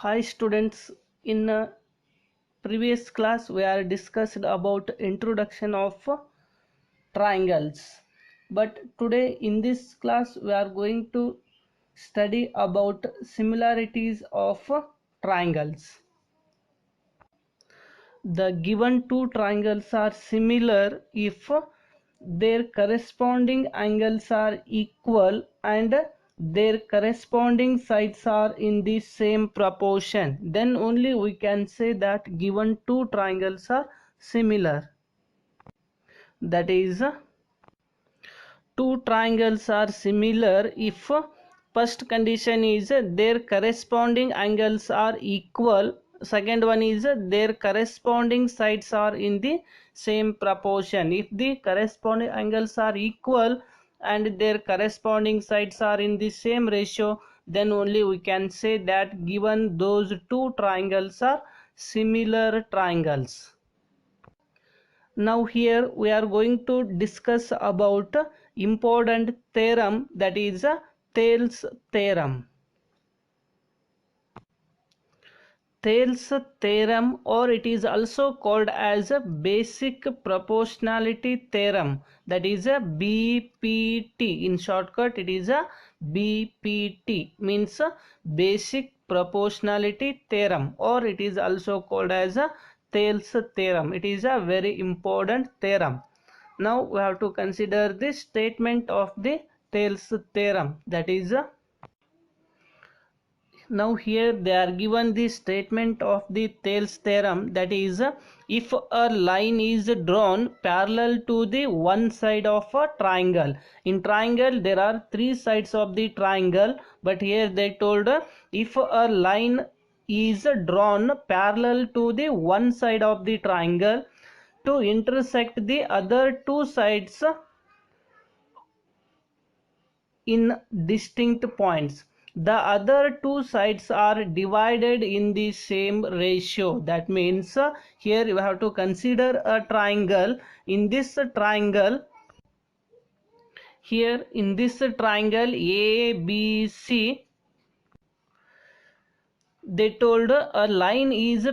Hi students, in previous class we are discussed about introduction of triangles, but today in this class we are going to study about similarities of triangles. The given two triangles are similar if their corresponding angles are equal and their corresponding sides are in the same proportion. Then only we can say that given two triangles are similar. That is, two triangles are similar if first condition is their corresponding angles are equal, second one is their corresponding sides are in the same proportion. If the corresponding angles are equal and their corresponding sides are in the same ratio, then only we can say that given those two triangles are similar triangles. Now here we are going to discuss about important theorem, that is Thales theorem. Thales theorem, or it is also called as a basic proportionality theorem, that is a BPT. In shortcut it is a BPT, means a basic proportionality theorem, or it is also called as a Thales theorem. It is a very important theorem. Now we have to consider the statement of the Thales theorem, that is now here they are given the statement of the Thales theorem, that is if a line is drawn parallel to the one side of a triangle. In triangle there are three sides of the triangle, but here they told if a line is drawn parallel to the one side of the triangle to intersect the other two sides in distinct points, the other two sides are divided in the same ratio. That means here you have to consider a triangle. In this triangle, here in this triangle ABC, they told a line is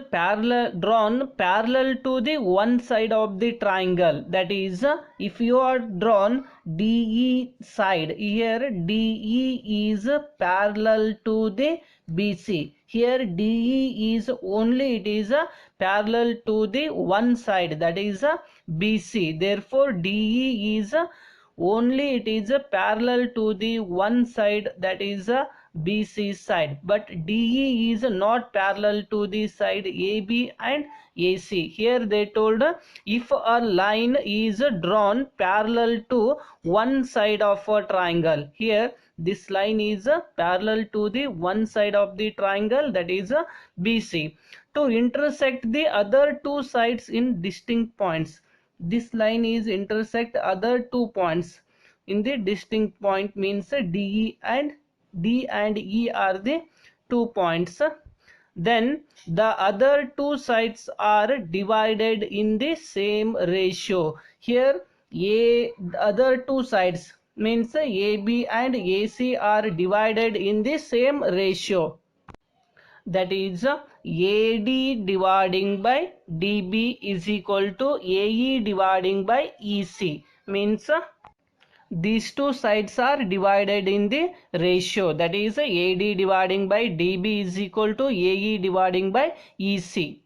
drawn parallel to the one side of the triangle. That is, if you are drawn DE side, here DE is parallel to the BC. Here DE is only, it is parallel to the one side, that is BC. Therefore DE is only, it is parallel to the one side, that is BC side, but DE is not parallel to the side AB and AC. Here they told if a line is drawn parallel to one side of a triangle, here this line is parallel to the one side of the triangle, that is BC, to intersect the other two sides in distinct points. This line is intersect other two points in the distinct point, means D and E are the 2 points. Then the other two sides are divided in the same ratio. Here the other two sides means AB and AC are divided in the same ratio, that is AD dividing by DB is equal to AE dividing by EC, means these two sides are divided in the ratio, that is AD dividing by DB is equal to AE dividing by EC.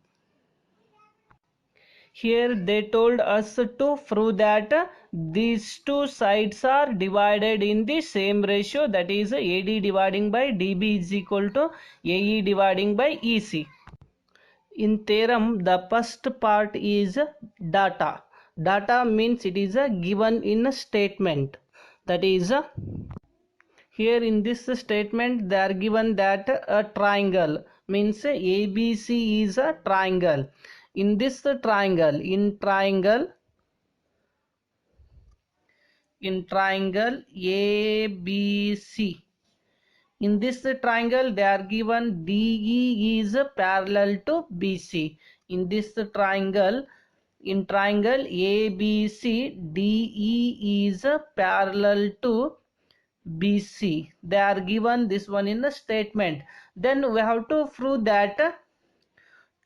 Here they told us to prove that these two sides are divided in the same ratio, that is AD dividing by DB is equal to AE dividing by EC. In theorem, the first part is data. Data means it is given in a statement, that is here in this statement they are given that a triangle, means ABC is a triangle. In this triangle, in triangle ABC, in this triangle they are given DE is parallel to BC. In this triangle, in triangle ABC, DE is parallel to BC. They are given this one in the statement. Then we have to prove that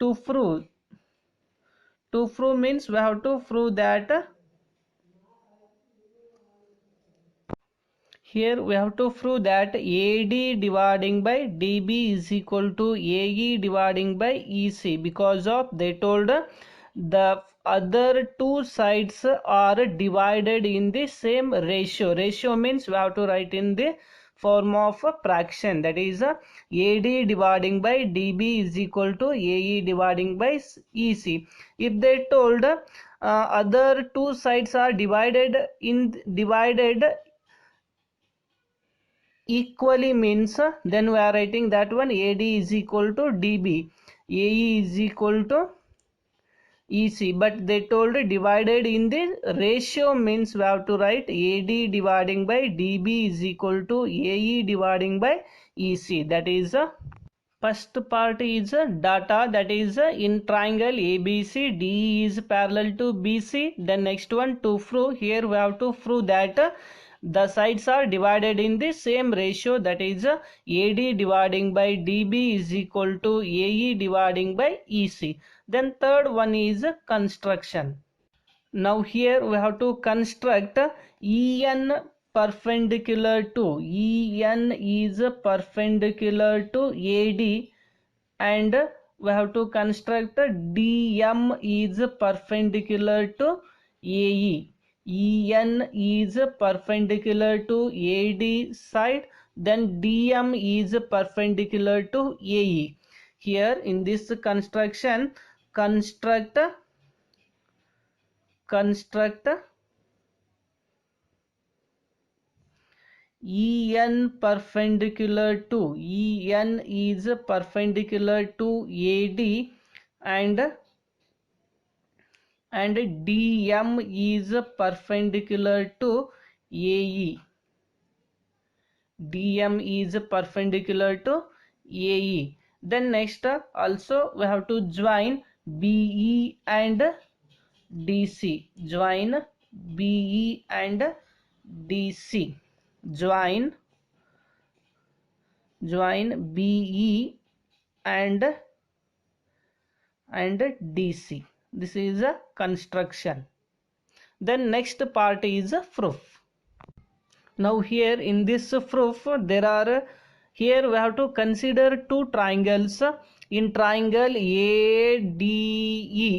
to prove means we have to prove that here we have to prove that AD dividing by DB is equal to AE dividing by EC, because of they told the other two sides are divided in the same ratio. Ratio means we have to write in the form of a fraction, that is AD dividing by DB is equal to AE dividing by EC. If they told other two sides are divided equally means then we are writing that one AD is equal to DB, AE is equal to EC, but they told divided in the ratio means we have to write AD dividing by DB is equal to AE dividing by EC. That is first part is data, that is in triangle ABC DE is parallel to BC. Then next one to prove, here we have to prove that the sides are divided in the same ratio, that is AD dividing by DB is equal to AE dividing by EC. Then third one is construction. Now here we have to construct EN perpendicular to, EN is perpendicular to AD, and we have to construct DM is perpendicular to AE. EN is perpendicular to AD side, then DM is perpendicular to AE. Here in this construction, construct EN perpendicular to, EN is perpendicular to AD, and DM is perpendicular to AE. DM is perpendicular to AE. Then next also we have to join BE and DC. Join BE and DC. Join BE and DC. This is a construction. Then next part is a proof. Now here in this proof there are, here we have to consider two triangles. In triangle ADE,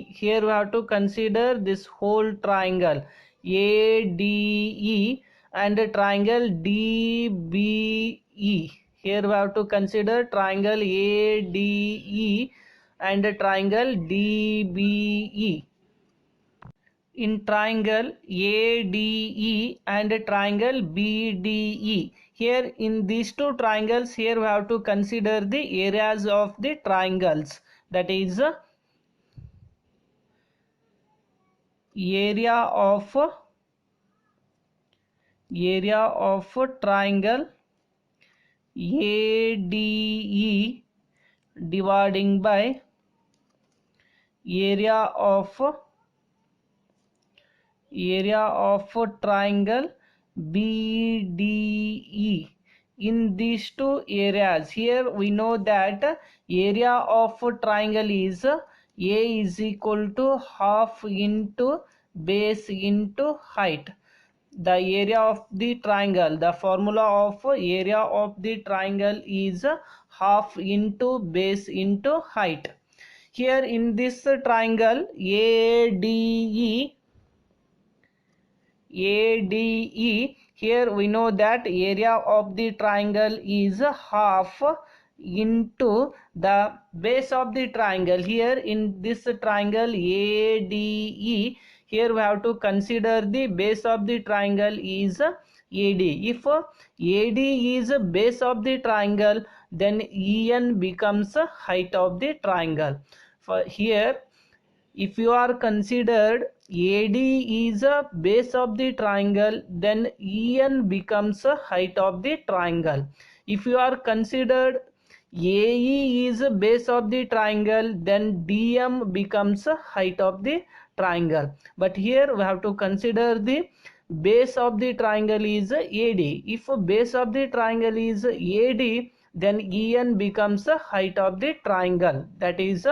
here we have to consider this whole triangle ADE, and triangle DBE. Here we have to consider triangle ADE and triangle DBE. In triangle ADE and triangle BDE, here in these two triangles, here we have to consider the areas of the triangles, that is area of triangle ADE dividing by area of triangle BDE. In these two areas, here we know that area of triangle is A is equal to half into base into height. The area of the triangle, the formula of area of the triangle is half into base into height. Here in this triangle ADE, here we know that area of the triangle is half into the base of the triangle. Here in this triangle ADE, here we have to consider the base of the triangle is AD. If AD is base of the triangle, then EN becomes height of the triangle. For here, if you are considered AD is a base of the triangle, then EN becomes a height of the triangle. If you are considered AE is base of the triangle, then DM becomes height of the triangle. But here we have to consider the base of the triangle is AD. If base of the triangle is AD, then EN becomes height of the triangle. That is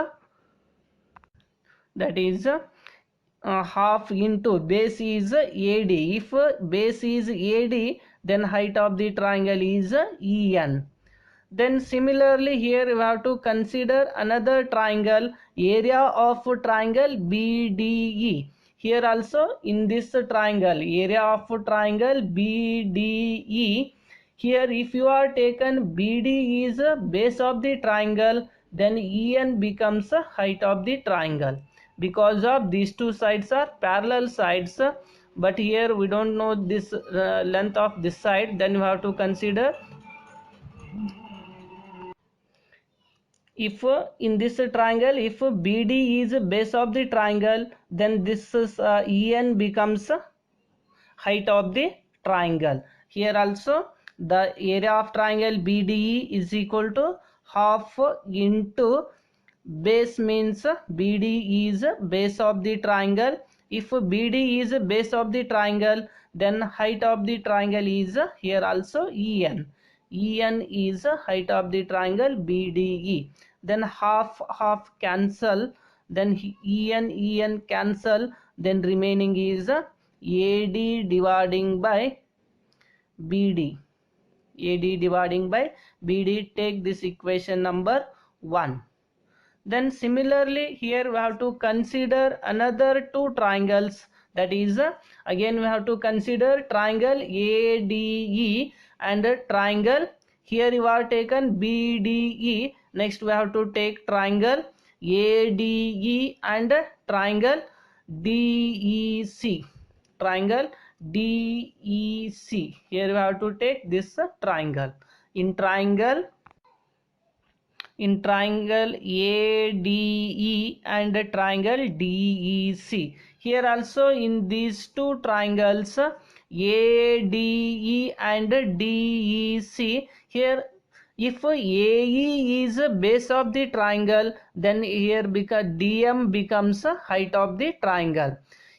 half into base is AD. If base is AD, then height of the triangle is EN. Then similarly here we have to consider another triangle, area of triangle BDE. Here also in this triangle, area of triangle BDE, here if you are taken BD is base of the triangle, then EN becomes height of the triangle. Because of these two sides are parallel sides, but here we don't know this length of this side, then you have to consider, if in this triangle, if BD is base of the triangle, then this is EN becomes height of the triangle. Here also the area of triangle BDE is equal to half into base, means BD is base of the triangle. If BD is base of the triangle, then height of the triangle is here also EN. EN is height of the triangle BDE. Then half cancel, then EN cancel, then remaining is AD dividing by BD. AD dividing by BD. Take this equation number 1. Then similarly here we have to consider another two triangles, that is again we have to consider triangle ADE and triangle, here you are taken BDE. Next we have to take triangle ADE and triangle DEC. Triangle DEC, here we have to take this triangle. In triangle ADE and triangle DEC. Here also in these two triangles ADE and DEC, here if AE is base of the triangle, then here because DM becomes height of the triangle.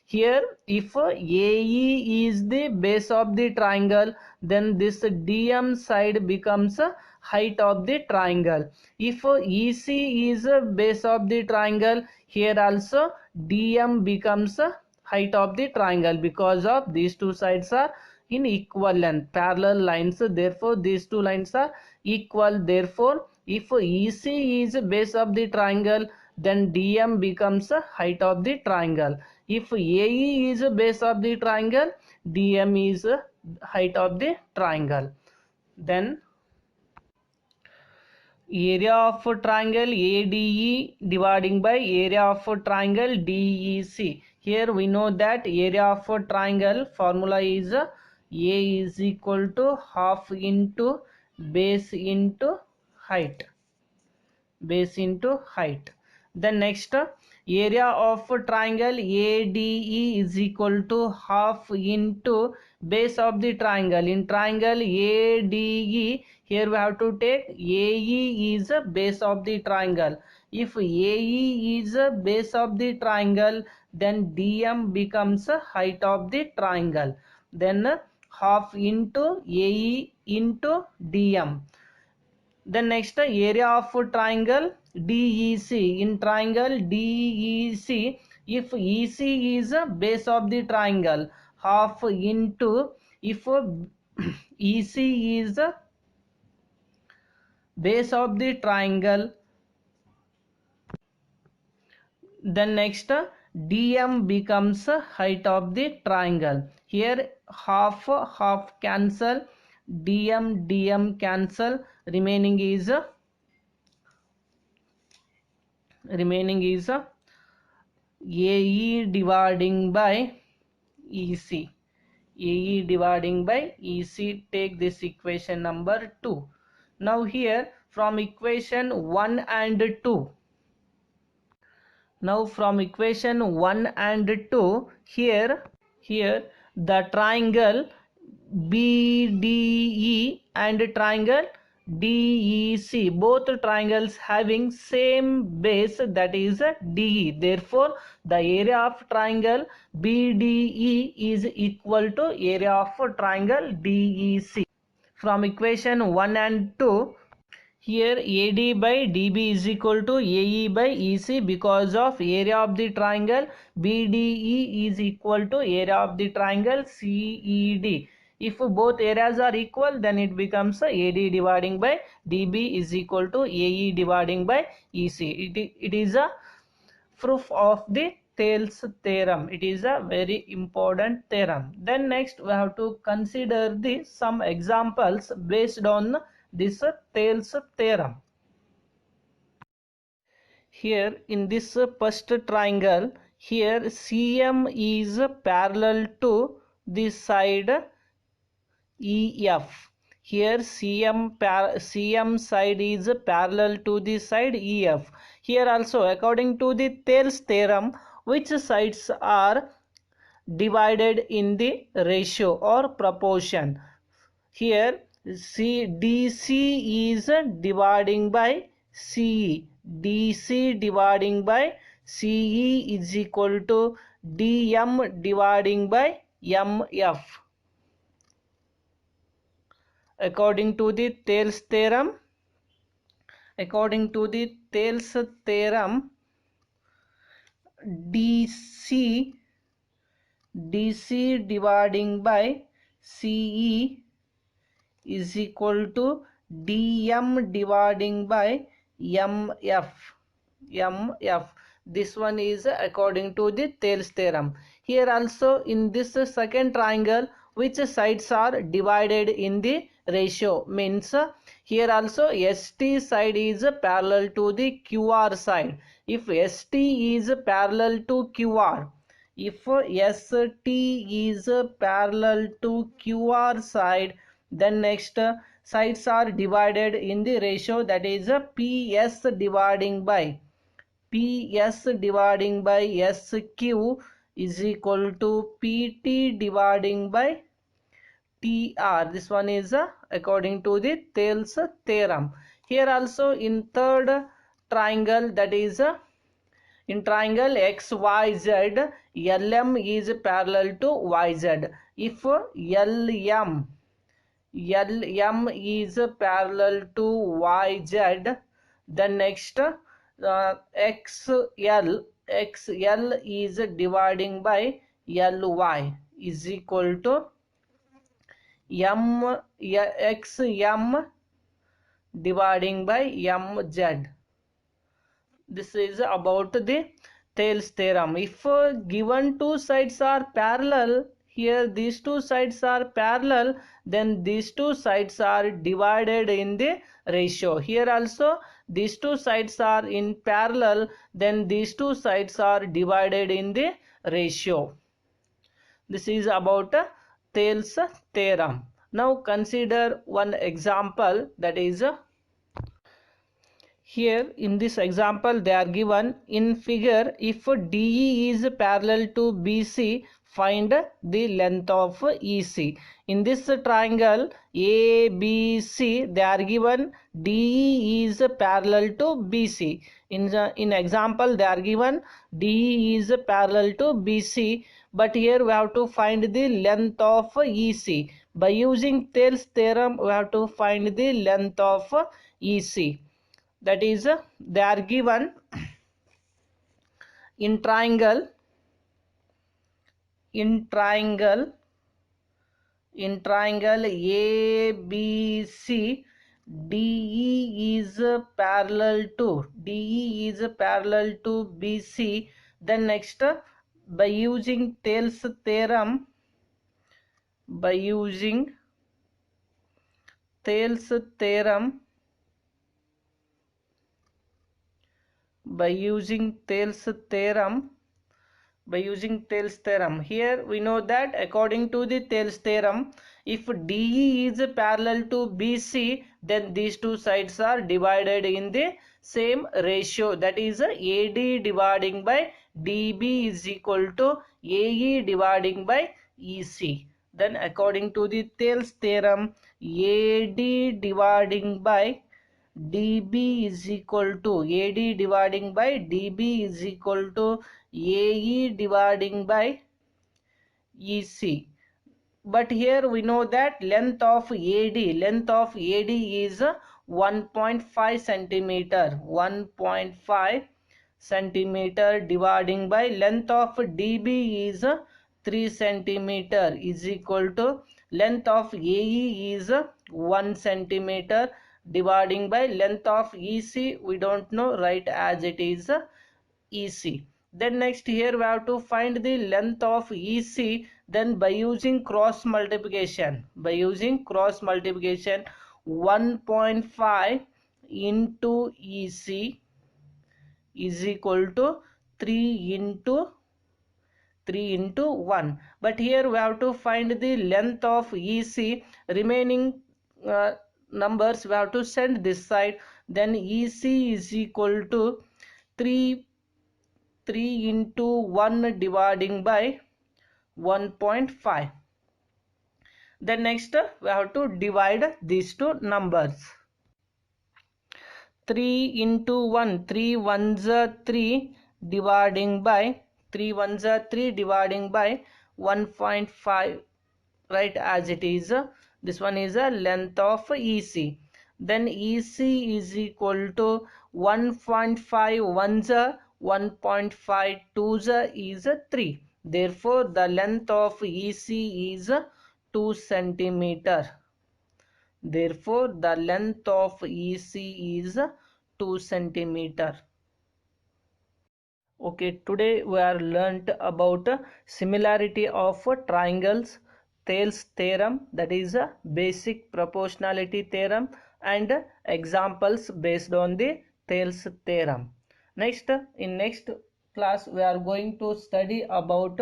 Here if AE is the base of the triangle, then this DM side becomes height of the triangle. If EC is base of the triangle, here also DM becomes height of the triangle, because of these two sides are in equal length, parallel lines, therefore these two lines are equal. Therefore if EC is base of the triangle, then DM becomes height of the triangle. If AE is base of the triangle, DM is height of the triangle. Then area of triangle ADE dividing by area of triangle DEC. Here we know that area of triangle formula is A is equal to half into base into height. Base into height. Then next area of triangle ADE is equal to half into base of the triangle. In triangle ADE, here we have to take AE is a base of the triangle. If AE is a base of the triangle, then DM becomes a height of the triangle. Then half into AE into DM. Then next area of triangle DEC. In triangle DEC, if EC is a base of the triangle, half into, if EC is a base of the triangle, then next DM becomes height of the triangle. Here half cancel, DM cancel, remaining is AE dividing by EC. AE dividing by EC. Take this equation number 2. Now here from equation 1 and 2. Now from equation 1 and 2, here the triangle BDE and triangle DEC, both triangles having same base, that is DE. Therefore, the area of triangle BDE is equal to area of triangle DEC. From equation 1 and 2, here AD by DB is equal to AE by EC because of area of the triangle BDE is equal to area of the triangle CED. If both areas are equal, then it becomes AD dividing by DB is equal to AE dividing by EC. It is a proof of the Thales theorem. It is a very important theorem. Then next we have to consider some examples based on this Thales theorem. Here in this first triangle, here CM is parallel to this side EF. Here CM side is parallel to the side EF. Here also, according to the Thales theorem, which sides are divided in the ratio or proportion? Here DC is dividing by CE. DC dividing by CE is equal to DM dividing by MF. According to the Thales theorem, DC dividing by CE is equal to DM dividing by MF. This one is according to the Thales theorem. Here also in this second triangle, which sides are divided in the ratio, means here also ST side is parallel to the QR side. If ST is parallel to QR, if ST is parallel to QR side, then next sides are divided in the ratio, that is PS dividing by SQ is equal to PT dividing by TR. This one is according to the Thales theorem. Here also in third triangle, that is in triangle XYZ, LM is parallel to YZ. If LM is parallel to YZ, then next XL is dividing by LY is equal to XM dividing by MZ. This is about the Thales theorem. If given two sides are parallel, here these two sides are parallel, then these two sides are divided in the ratio. Here also these two sides are in parallel, then these two sides are divided in the ratio. This is about Thales theorem. Now consider one example, that is here in this example they are given in figure. If DE is parallel to BC, find the length of EC. In this triangle ABC, they are given DE is parallel to BC. In example they are given DE is parallel to BC, but here we have to find the length of EC. By using Thales theorem, we have to find the length of EC. That is, they are given in triangle ABC, DE is parallel to BC. Then next, by using Thales theorem, here we know that according to the Thales theorem, if DE is parallel to BC, then these two sides are divided in the same ratio, that is AD dividing by DB is equal to AE dividing by EC. Then according to the Thales theorem, AD dividing by dB is equal to AD dividing by dB is equal to AE dividing by EC. But here we know that length of AD is 1.5 centimeter, 1.5 centimeter dividing by length of dB is 3 centimeter is equal to length of AE is 1 centimeter dividing by length of EC we don't know, write as it is EC. Then next here we have to find the length of EC. Then by using cross multiplication, 1.5 into EC is equal to 3 into 1. But here we have to find the length of EC. Remaining numbers we have to send this side. Then EC is equal to 3 into 1 dividing by 1.5. Then next we have to divide these two numbers. 3 into 1, 3 ones are 3 dividing by 1.5, right as it is. This one is a length of EC. Then EC is equal to 1.5 ones are 1.5 twos is 3. Therefore the length of EC is 2 centimeter. Therefore the length of EC is 2 centimeter. Okay, today we are learnt about similarity of triangles, Thales theorem, that is a basic proportionality theorem, and examples based on the Thales theorem. Next, in next class we are going to study about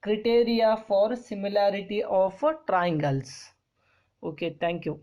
criteria for similarity of triangles. Okay, thank you.